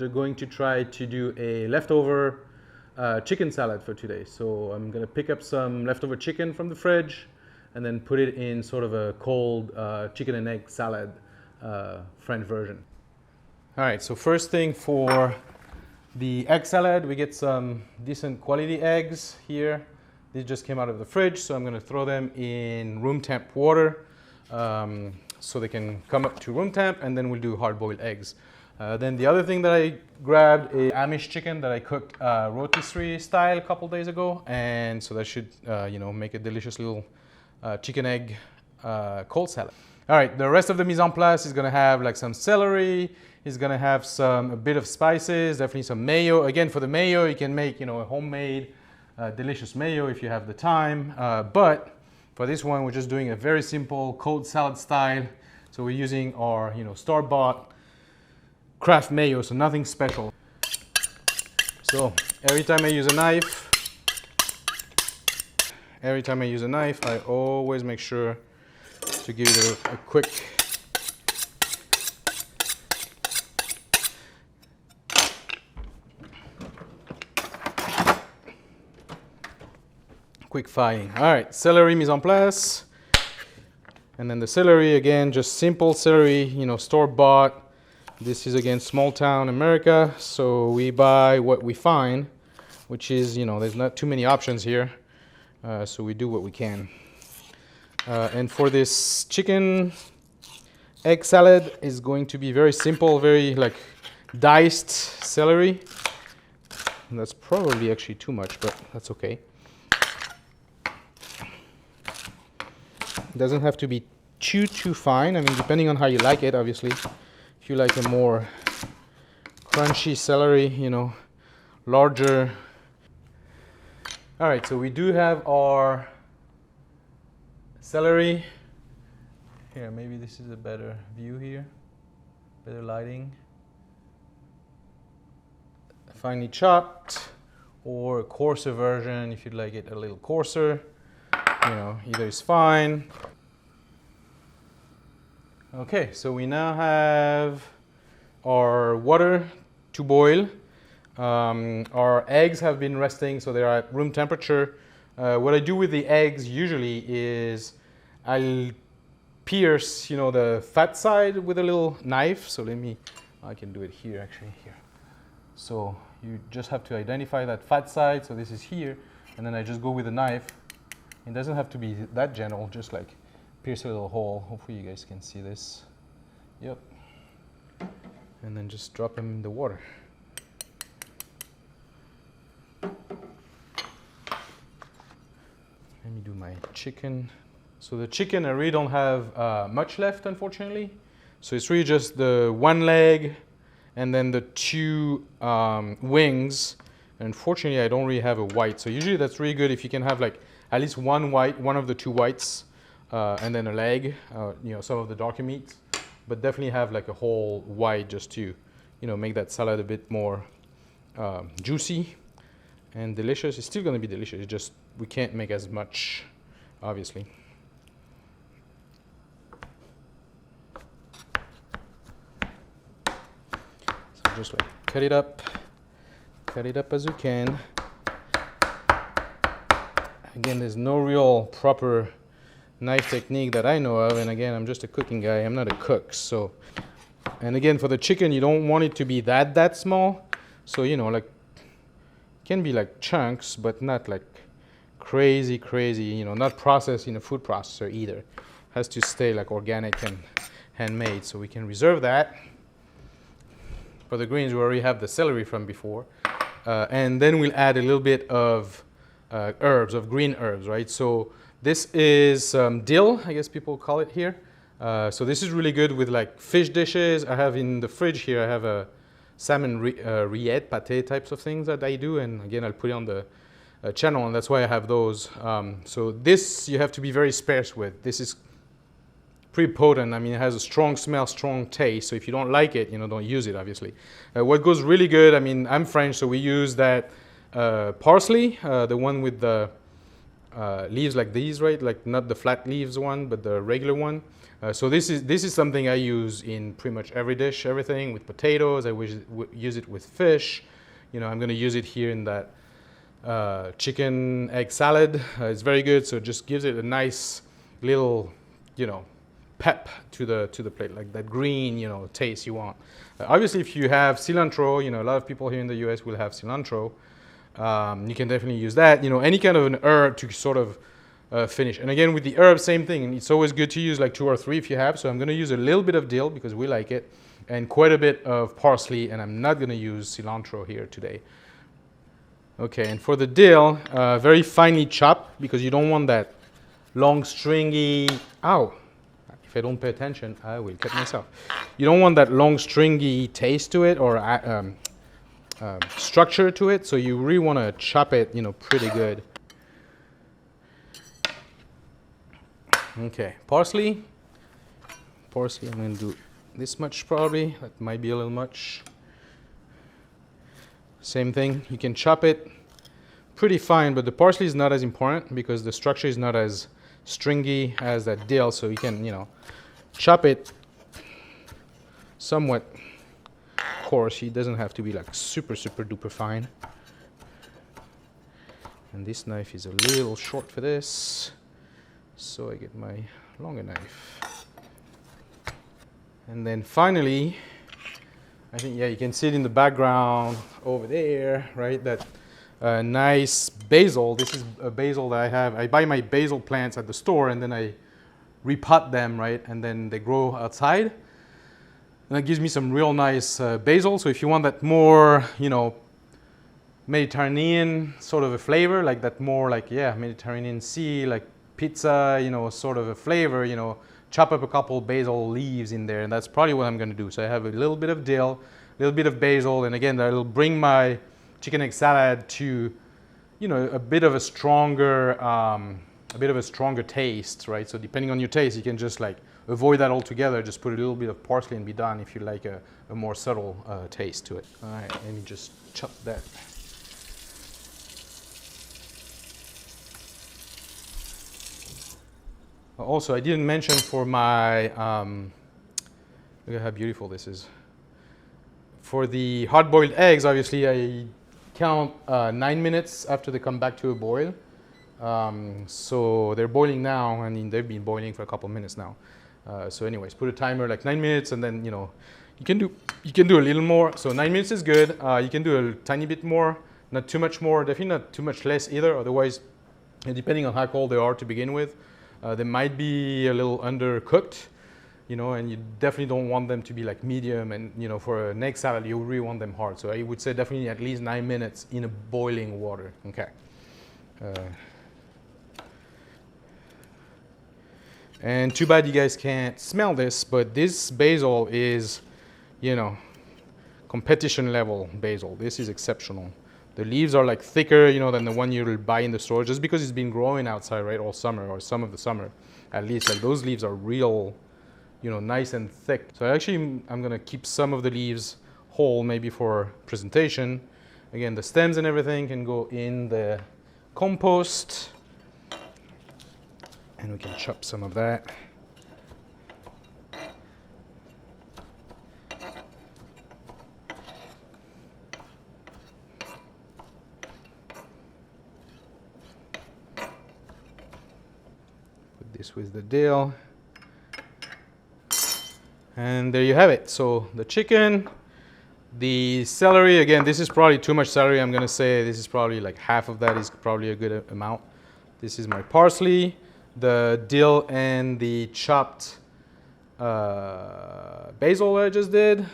going to try to do a leftover chicken salad for today. So I'm going to pick up some leftover chicken from the fridge and then put it in sort of a cold chicken and egg salad, French version. All right, so first thing for the egg salad, we get some decent quality eggs here. These just came out of the fridge, so I'm going to throw them in room temp water so they can come up to room temp, and then we'll do hard-boiled eggs. Then the other thing that I grabbed is Amish chicken that I cooked rotisserie style a couple days ago, and so that should make a delicious little chicken egg cold salad. All right, the rest of the mise en place is going to have like some celery. It's going to have a bit of spices, definitely some mayo. Again, for the mayo, you can make a homemade delicious mayo if you have the time. But for this one, we're just doing a very simple cold salad style. So we're using our store-bought Kraft mayo, so nothing special. So every time I use a knife, I always make sure to give it a quick firing. All right, celery mise en place. And then the celery, again, just simple celery, store-bought. This is, again, small town America, so we buy what we find, which is, there's not too many options here, so we do what we can. And for this chicken egg salad is going to be very simple, very diced celery. And that's probably actually too much, but that's okay. It doesn't have to be too fine. I mean, depending on how you like it, obviously. If you like a more crunchy celery, larger. All right, so we do have our celery. Here, maybe this is a better view here, better lighting. Finely chopped, or a coarser version if you'd like it a little coarser. Either is fine. Okay, so we now have our water to boil. Our eggs have been resting, so they're at room temperature. What I do with the eggs usually is I'll pierce, the fat side with a little knife. So I can do it here, actually, here. So you just have to identify that fat side. So this is here, and then I just go with a knife. It doesn't have to be that gentle, just pierce a little hole. Hopefully you guys can see this. Yep. And then just drop them in the water. Let me do my chicken. So the chicken, I really don't have much left, unfortunately. So it's really just the one leg and then the two wings. Unfortunately, I don't really have a white. So usually that's really good if you can have at least one white, one of the two whites, and then a leg, some of the darker meats, but definitely have a whole white just to, make that salad a bit more juicy and delicious. It's still going to be delicious. It's just we can't make as much, obviously. So just cut it up as you can. Again, there's no real proper knife technique that I know of, and again, I'm just a cooking guy. I'm not a cook, so. And again, for the chicken, you don't want it to be that small. So it can be chunks, but not crazy. Not processed in a food processor either. Has to stay organic and handmade. So we can reserve that. For the greens, we already have the celery from before, and then we'll add a little bit of green herbs, right? So this is dill, I guess people call it here. So this is really good with fish dishes. I have in the fridge here, I have a salmon rillette, pate types of things that I do. And again, I'll put it on the channel, and that's why I have those. So this you have to be very sparse with. This is pretty potent. I mean, it has a strong smell, strong taste. So if you don't like it, don't use it, obviously. What goes really good, I mean, I'm French, so we use that parsley, the one with the leaves like these, right? Like not the flat leaves one, but the regular one. So this is something I use in pretty much every dish, everything with potatoes. I use it with fish. You know, I'm going to use it here in that chicken egg salad. It's very good. So it just gives it a nice little, you know, pep to the plate, like that green, you know, taste you want. Obviously, if you have cilantro, you know, a lot of people here in the US will have cilantro. You can definitely use that. You know, any kind of an herb to sort of finish. And again, with the herb, same thing. And it's always good to use like 2 or 3 if you have. So I'm going to use a little bit of dill because we like it, and quite a bit of parsley. And I'm not going to use cilantro here today. Okay, and for the dill, very finely chopped because you don't want that long stringy. Ow! If I don't pay attention, I will cut myself. You don't want that long stringy taste to it or structure to it, so you really want to chop it, you know, pretty good. Okay, parsley. I'm going to do this much probably. That might be a little much. Same thing. You can chop it pretty fine, but the parsley is not as important because the structure is not as stringy as that dill, so you can, you know, chop it somewhat coarse. It doesn't have to be like super duper fine. And this knife is a little short for this, so I get my longer knife. And then finally, I think, yeah, you can see it in the background over there, right? That nice basil. This is a basil that I have. I buy my basil plants at the store and then I repot them, right? And then they grow outside. And that gives me some real nice basil. So if you want that more, you know, Mediterranean sort of a flavor, like that more like, yeah, Mediterranean Sea, like pizza, you know, sort of a flavor, you know, chop up a couple basil leaves in there. And that's probably what I'm going to do. So I have a little bit of dill, a little bit of basil. And again, that'll bring my chicken egg salad to, you know, a bit of a stronger taste, right? So depending on your taste, you can just like avoid that altogether. Just put a little bit of parsley and be done if you like a more subtle taste to it. All right, let me just chop that. Also, I didn't mention for my, look at how beautiful this is. For the hard-boiled eggs, obviously, I count 9 minutes after they come back to a boil. So they're boiling now, and they've been boiling for a couple minutes now. So anyways, put a timer like 9 minutes, and then, you know, you can do a little more. So 9 minutes is good. You can do a tiny bit more, not too much more, definitely not too much less either. Otherwise, depending on how cold they are to begin with, they might be a little undercooked, you know, and you definitely don't want them to be like medium. And, you know, for an egg salad, you really want them hard. So I would say definitely at least 9 minutes in a boiling water. Okay. And too bad you guys can't smell this, but this basil is, you know, competition level basil. This is exceptional. The leaves are like thicker, you know, than the one you'll buy in the store, just because it's been growing outside, right, all summer, or some of the summer, at least. Like those leaves are real, you know, nice and thick. So I'm gonna keep some of the leaves whole, maybe for presentation. Again, the stems and everything can go in the compost, and we can chop some of that. This with the dill, and there you have it. So the chicken, the celery, again, this is probably too much celery. I'm gonna say this is probably like half of that is probably a good amount. This is my parsley, the dill, and the chopped basil I just did.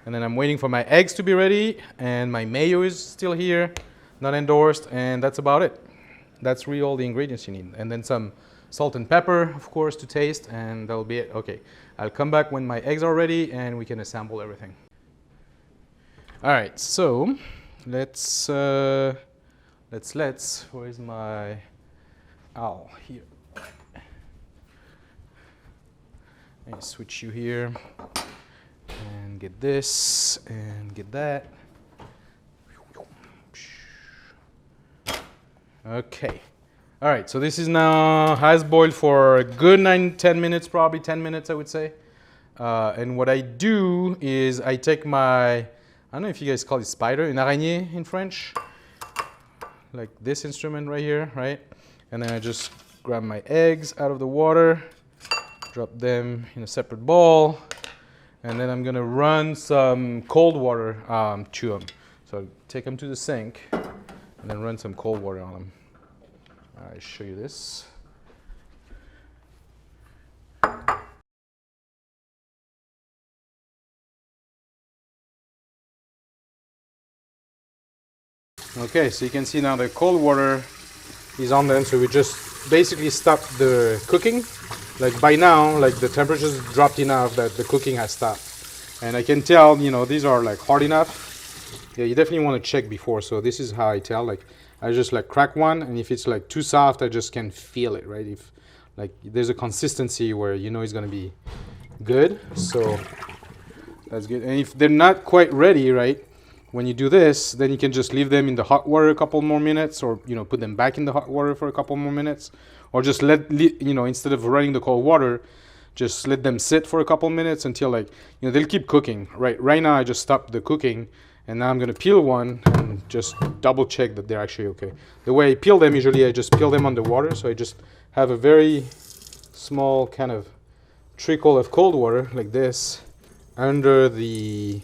And then I'm waiting for my eggs to be ready, and my mayo is still here, not endorsed, and that's about it. That's really all the ingredients you need. And then some salt and pepper, of course, to taste, and that'll be it. Okay, I'll come back when my eggs are ready and we can assemble everything. All right, so let's, where's my owl? Here. Let me switch you here and get this and get that. Okay. All right, so this is now has boiled for a good 10 minutes, probably 10 minutes, I would say. And what I do is I take my, I don't know if you guys call it spider, une araignée in French, like this instrument right here, right? And then I just grab my eggs out of the water, drop them in a separate bowl, and then I'm gonna run some cold water to them. So take them to the sink and then run some cold water on them. I'll show you this. Okay, so you can see now the cold water is on them, so we just basically stop the cooking. Like by now, like the temperature's dropped enough that the cooking has stopped. And I can tell, you know, these are like hard enough. Yeah, you definitely want to check before. So this is how I tell, like I just like crack one, and if it's like too soft, I just can feel it, right? If like there's a consistency where you know it's gonna be good, so that's good. And if they're not quite ready, right, when you do this, then you can just leave them in the hot water a couple more minutes, or you know, put them back in the hot water for a couple more minutes, or just you know, instead of running the cold water, just let them sit for a couple minutes until, like, you know, they'll keep cooking. Right now I just stopped the cooking, and now I'm gonna peel one and just double check that they're actually okay. The way I peel them, usually I just peel them underwater, so I just have a very small kind of trickle of cold water like this under the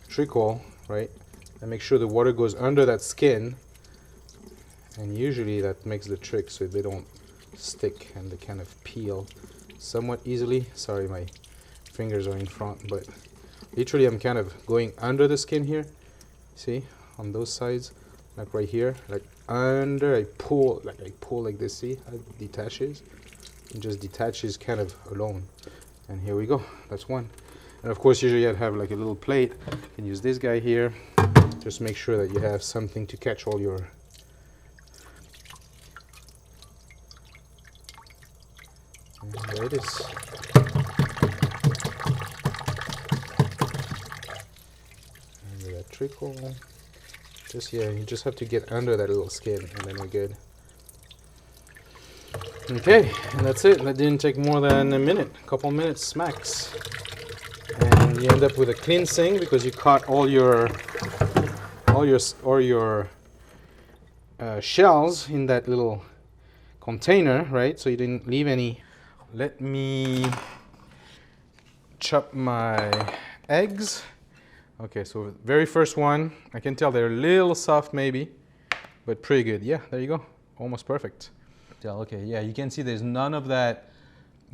trickle, right? And make sure the water goes under that skin, and usually that makes the trick so they don't stick and they kind of peel somewhat easily. Sorry, my fingers are in front, but literally I'm kind of going under the skin here, see, on those sides, like right here, like under. I pull like this, see how it detaches? It just detaches kind of alone. And here we go, that's one. And of course, usually I'd have like a little plate. You can use this guy here. Just make sure that you have something to catch all your. And there it is. Under that trickle. Just, yeah, you just have to get under that little skin, and then we're good. Okay, and that's it. That didn't take more than a minute, a couple minutes max. And you end up with a clean sink because you caught all your shells in that little container, right? So you didn't leave any. Let me chop my eggs. Okay, so very first one, I can tell they're a little soft maybe, but pretty good. Yeah, there you go, almost perfect. Okay, yeah, you can see there's none of that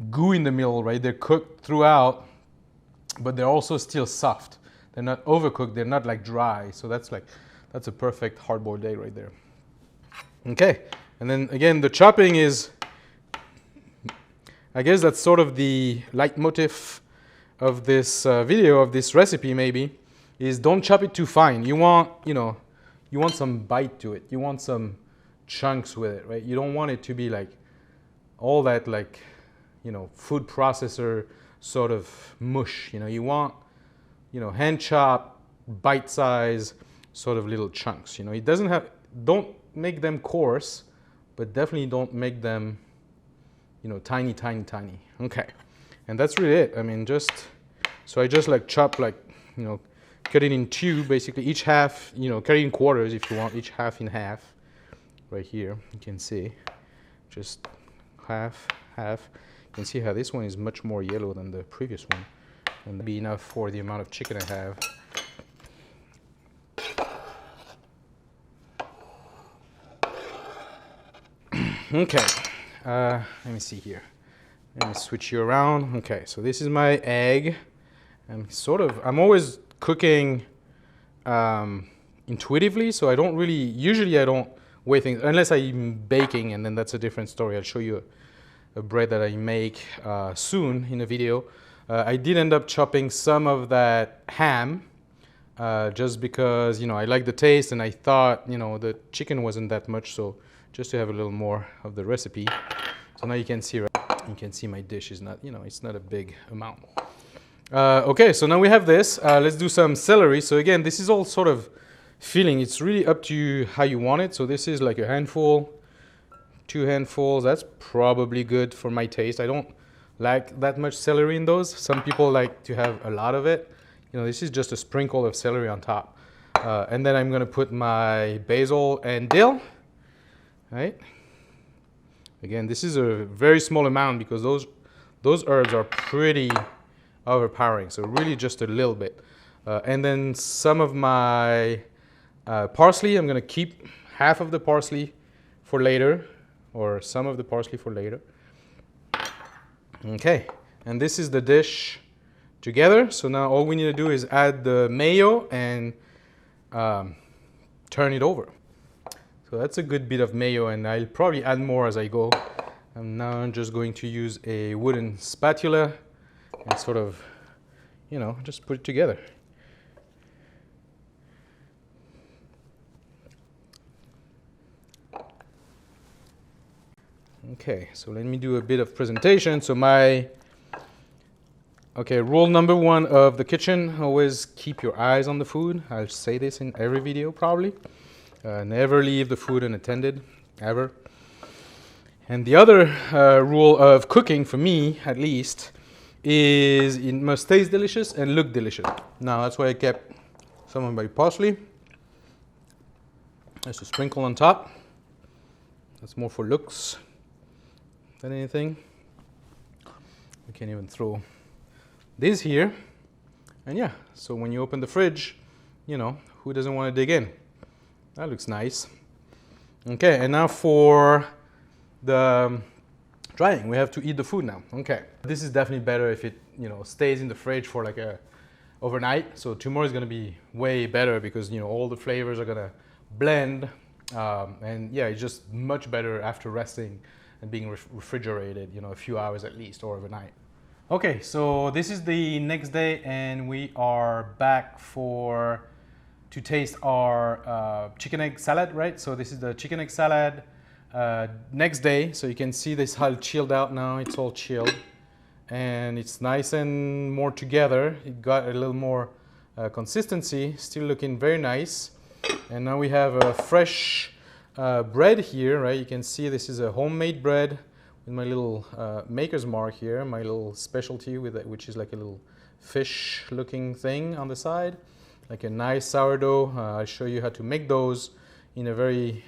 goo in the middle, right? They're cooked throughout, but they're also still soft. They're not overcooked, they're not like dry. So that's a perfect hard-boiled egg right there. Okay, and then again, the chopping is, I guess that's sort of the leitmotif of this video, of this recipe maybe, is don't chop it too fine. You want, you know, you want some bite to it. You want some chunks with it, right? You don't want it to be like all that, like, you know, food processor sort of mush. You know, you want, you know, hand chop, bite size sort of little chunks. You know, it doesn't have, don't make them coarse, but definitely don't make them, you know, tiny. Okay, and that's really it. I mean, just, so I just like chop, like, you know, cut it in two, basically each half, you know, cut it in quarters if you want, each half in half. Right here, you can see, just half. You can see how this one is much more yellow than the previous one, and that'll be enough for the amount of chicken I have. Okay, let me see here. Let me switch you around. Okay, so this is my egg. I'm always cooking intuitively, so I don't really, usually I don't weigh things, unless I'm baking, and then that's a different story. I'll show you a bread that I make soon in a video. I did end up chopping some of that ham, just because, you know, I like the taste, and I thought, you know, the chicken wasn't that much, so just to have a little more of the recipe. So now you can see, right? You can see my dish is not, you know, it's not a big amount. Okay, so now we have this. Let's do some celery. So again, this is all sort of feeling. It's really up to you how you want it. So this is like a handful, 2 handfuls. That's probably good for my taste. I don't like that much celery in those. Some people like to have a lot of it. You know, this is just a sprinkle of celery on top. And then I'm gonna put my basil and dill, right? Again, this is a very small amount because those herbs are pretty overpowering. So really just a little bit. And then some of my parsley. I'm gonna keep half of the parsley for later, or some of the parsley for later. Okay, and this is the dish together. So now all we need to do is add the mayo and turn it over. So that's a good bit of mayo, and I'll probably add more as I go. I'm now just going to use a wooden spatula and sort of, you know, just put it together. Okay, so let me do a bit of presentation. So rule number 1 of the kitchen, always keep your eyes on the food. I'll say this in every video probably. Never leave the food unattended, ever. And the other rule of cooking, for me at least, is it must taste delicious and look delicious. Now that's why I kept some of my parsley. Just a sprinkle on top. That's more for looks than anything. We can even throw this here. And yeah, so when you open the fridge, you know, who doesn't want to dig in? That looks nice. Okay, and now for the drying, we have to eat the food now. Okay, this is definitely better if it, you know, stays in the fridge for like overnight. So tomorrow is going to be way better because, you know, all the flavors are going to blend. And yeah, it's just much better after resting and being refrigerated, you know, a few hours at least, or overnight. Okay, so this is the next day, and we are back to taste our chicken egg salad, right? So this is the chicken egg salad next day. So you can see this how chilled out now. It's all chilled, and it's nice and more together. It got a little more consistency, still looking very nice. And now we have a fresh bread here, right? You can see this is a homemade bread with my little maker's mark here, my little specialty with it, which is like a little fish looking thing on the side, like a nice sourdough. I'll show you how to make those in a very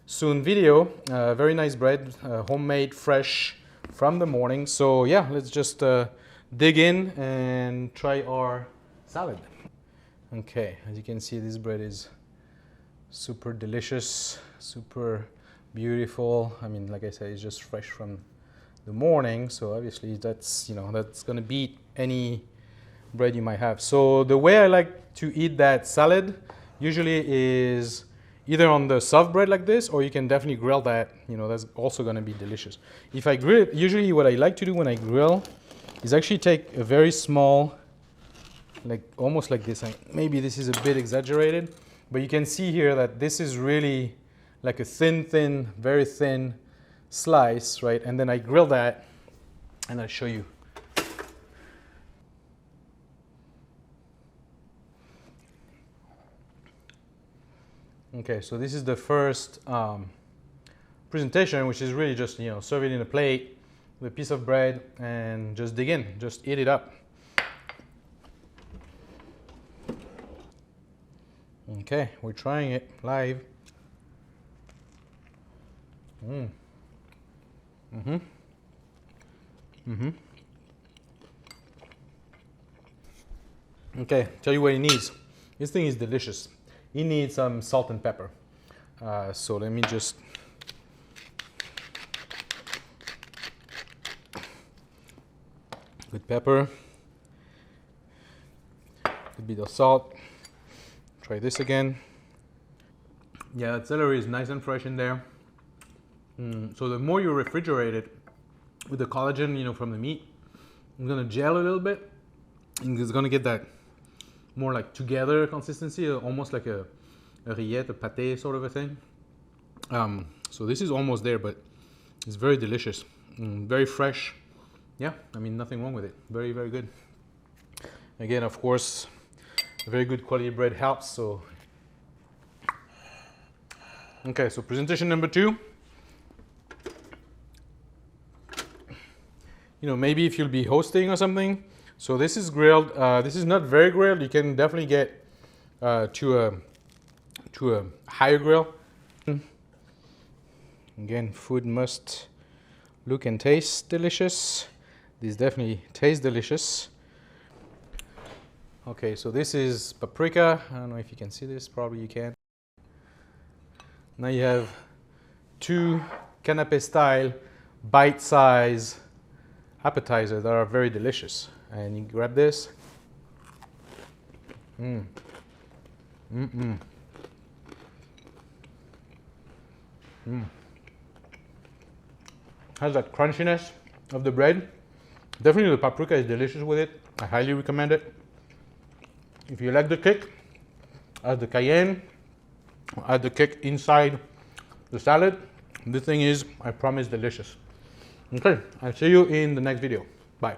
soon video. Very nice bread, homemade, fresh from the morning. So yeah, let's just dig in and try our salad. Okay, as you can see, this bread is super delicious, super beautiful. I mean, like I said, it's just fresh from the morning, so obviously that's, you know, that's gonna beat any bread you might have. So the way I like to eat that salad usually is either on the soft bread like this, or you can definitely grill that. You know, that's also gonna be delicious. If I grill it, usually what I like to do when I grill is actually take a very small, like almost like this. Maybe this is a bit exaggerated, but you can see here that this is really like a thin, very thin slice, right? And then I grill that, and I'll show you. Okay, so this is the first presentation, which is really just, you know, serve it in a plate with a piece of bread and just dig in, just eat it up. Okay, we're trying it live. Okay, tell you what it needs. This thing is delicious. It needs some salt and pepper. So let me just good pepper, a bit of salt. Try this again. Yeah, that celery is nice and fresh in there. So the more you refrigerate it with the collagen, you know, from the meat, it's gonna gel a little bit, and it's gonna get that more like together consistency, almost like a rillette, a pâté sort of a thing. So this is almost there, but it's very delicious, very fresh. Yeah, I mean, nothing wrong with it. Very, very good. Again, of course, very good quality bread helps. So, okay, so presentation number 2. you know, maybe if you'll be hosting or something. So this is grilled. This is not very grilled. You can definitely get to a higher grill. Again, food must look and taste delicious. This definitely tastes delicious. Okay, so this is paprika. I don't know if you can see this, probably you can. Now you have 2 canapé style bite-size appetizers that are very delicious. And you grab this. Has that crunchiness of the bread. Definitely the paprika is delicious with it. I highly recommend it. If you like the kick, add the cayenne, add the kick inside the salad. This thing is, I promise, delicious. Okay, I'll see you in the next video. Bye.